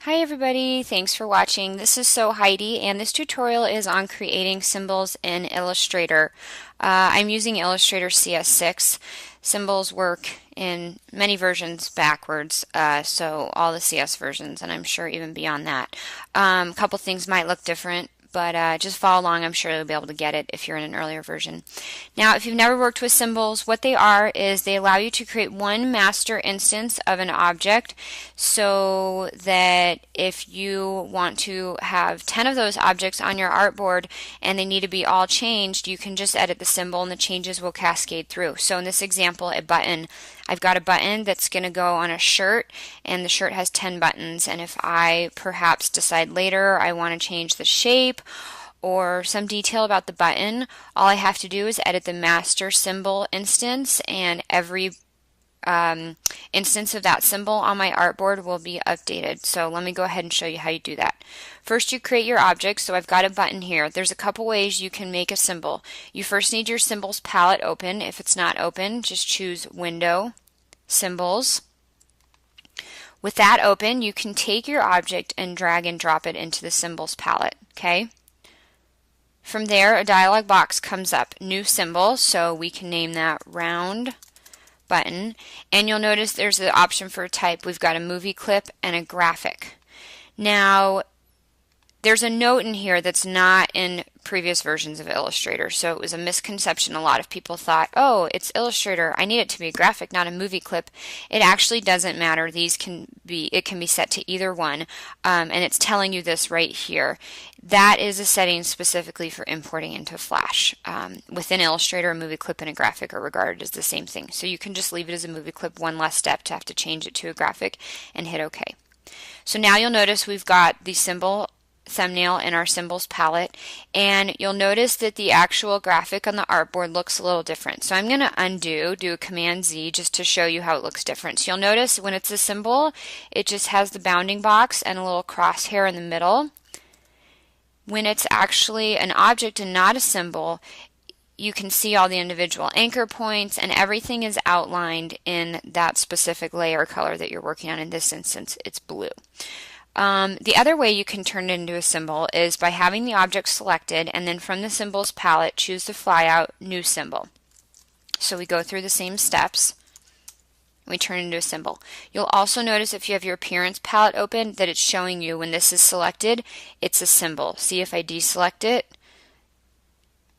Hi everybody, thanks for watching. This is Heidi, and this tutorial is on creating symbols in Illustrator. I'm using Illustrator CS6. Symbols work in many versions backwards, so all the CS versions, and I'm sure even beyond that. A couple things might look different, but just follow along. I'm sure you'll be able to get it if you're in an earlier version. Now, if you've never worked with symbols, what they are is they allow you to create one master instance of an object so that if you want to have 10 of those objects on your artboard and they need to be all changed, you can just edit the symbol and the changes will cascade through. So in this example, a button. I've got a button that's going to go on a shirt, and the shirt has 10 buttons, and if I perhaps decide later I want to change the shape or some detail about the button, all I have to do is edit the master symbol instance, and every instance of that symbol on my artboard will be updated. So let me go ahead and show you how you do that. First, you create your object. So I've got a button here. There's a couple ways you can make a symbol. You first need your symbols palette open. If it's not open, just choose Window, Symbols. With that open, you can take your object and drag and drop it into the symbols palette. Okay? From there, a dialog box comes up, New Symbol, so we can name that Round Button, and you'll notice there's the option for a type. We've got a movie clip and a graphic. Now, there's a note in here that's not in previous versions of Illustrator, so it was a misconception. A lot of people thought, oh, it's Illustrator, I need it to be a graphic, not a movie clip. It actually doesn't matter. It can be set to either one, and it's telling you this right here. That is a setting specifically for importing into Flash. Within Illustrator, a movie clip and a graphic are regarded as the same thing, so you can just leave it as a movie clip, one less step to have to change it to a graphic, and hit OK. So now you'll notice we've got the symbol thumbnail in our symbols palette, and you'll notice that the actual graphic on the artboard looks a little different. So I'm going to undo, do a Command Z just to show you how it looks different. So you'll notice when it's a symbol, it just has the bounding box and a little crosshair in the middle. When it's actually an object and not a symbol, you can see all the individual anchor points and everything is outlined in that specific layer color that you're working on. In this instance, it's blue. The other way you can turn it into a symbol is by having the object selected, and then from the symbols palette, choose the flyout New Symbol. So we go through the same steps. We turn it into a symbol. You'll also notice if you have your appearance palette open that it's showing you when this is selected, it's a symbol. See, if I deselect it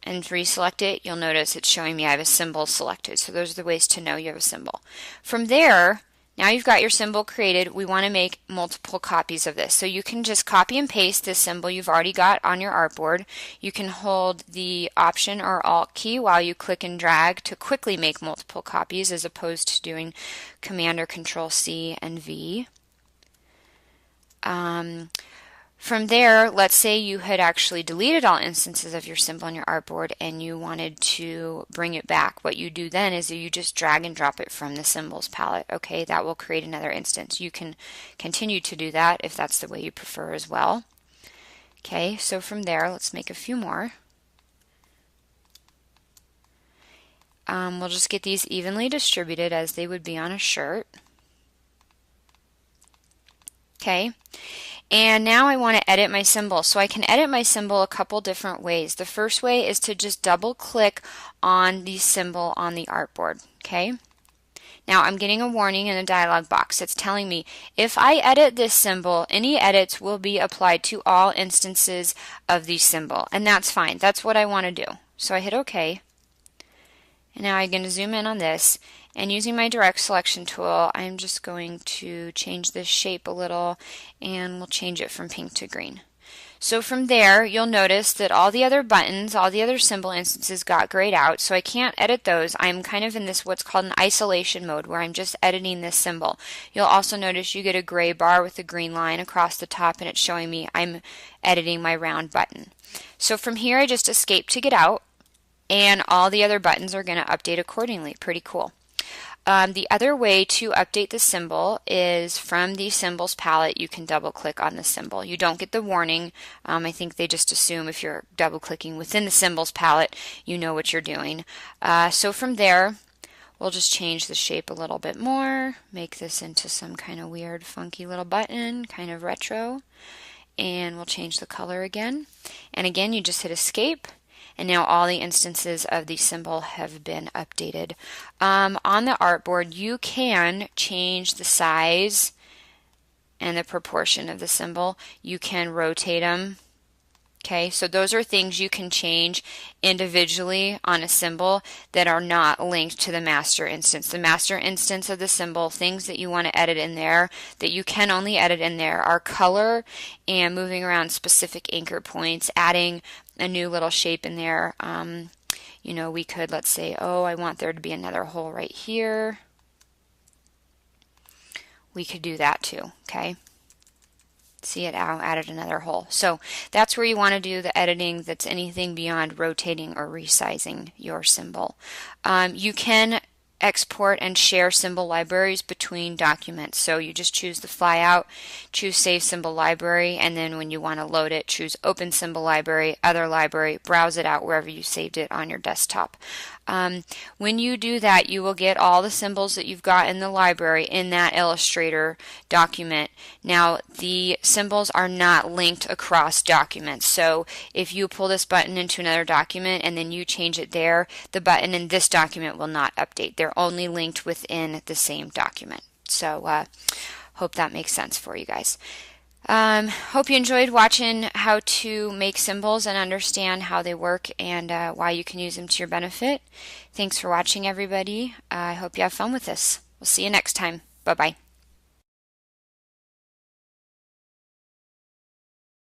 and reselect it, you'll notice it's showing me I have a symbol selected. So those are the ways to know you have a symbol. From there, now you've got your symbol created, we want to make multiple copies of this. So you can just copy and paste this symbol you've already got on your artboard. You can hold the Option or Alt key while you click and drag to quickly make multiple copies as opposed to doing Command or Control C and V. From there, let's say you had actually deleted all instances of your symbol on your artboard and you wanted to bring it back. What you do then is you just drag and drop it from the symbols palette. Okay, that will create another instance. You can continue to do that if that's the way you prefer as well. Okay, so from there, let's make a few more. We'll just get these evenly distributed as they would be on a shirt. Okay. And now I want to edit my symbol. So I can edit my symbol a couple different ways. The first way is to just double click on the symbol on the artboard. Okay. Now I'm getting a warning in the dialog box. It's telling me if I edit this symbol, any edits will be applied to all instances of the symbol. And that's fine. That's what I want to do. So I hit OK. And now I'm going to zoom in on this, and using my direct selection tool, I'm just going to change this shape a little, and we'll change it from pink to green. So from there, you'll notice that all the other buttons, all the other symbol instances got grayed out, so I can't edit those. I'm kind of in this what's called an isolation mode, where I'm just editing this symbol. You'll also notice you get a gray bar with a green line across the top, and it's showing me I'm editing my round button. So from here, I just escape to get out, and all the other buttons are going to update accordingly. Pretty cool. The other way to update the symbol is from the symbols palette. You can double click on the symbol. You don't get the warning. I think they just assume if you're double clicking within the symbols palette, you know what you're doing. So from there, We'll just change the shape a little bit more, make this into some kind of weird funky little button, kind of retro, and we'll change the color again. And again, you just hit escape, and now all the instances of the symbol have been updated. On the artboard, you can change the size and the proportion of the symbol. You can rotate them. Okay, so those are things you can change individually on a symbol that are not linked to the master instance. The master instance of the symbol, things that you want to edit in there, that you can only edit in there, are color and moving around specific anchor points, adding a new little shape in there. You know, we could, let's say, oh, I want there to be another hole right here. We could do that too, okay? See, it added another hole. So that's where you want to do the editing that's anything beyond rotating or resizing your symbol. You can export and share symbol libraries between documents. So you just choose the flyout, choose Save Symbol Library, and then when you want to load it, choose Open Symbol Library, Other Library, browse it out wherever you saved it on your desktop. When you do that, you will get all the symbols that you've got in the library in that Illustrator document. Now, the symbols are not linked across documents. So if you pull this button into another document and then you change it there, the button in this document will not update. They're only linked within the same document. So hope that makes sense for you guys. Hope you enjoyed watching how to make symbols and understand how they work and why you can use them to your benefit. Thanks for watching, everybody. I hope you have fun with this. We'll see you next time. Bye-bye.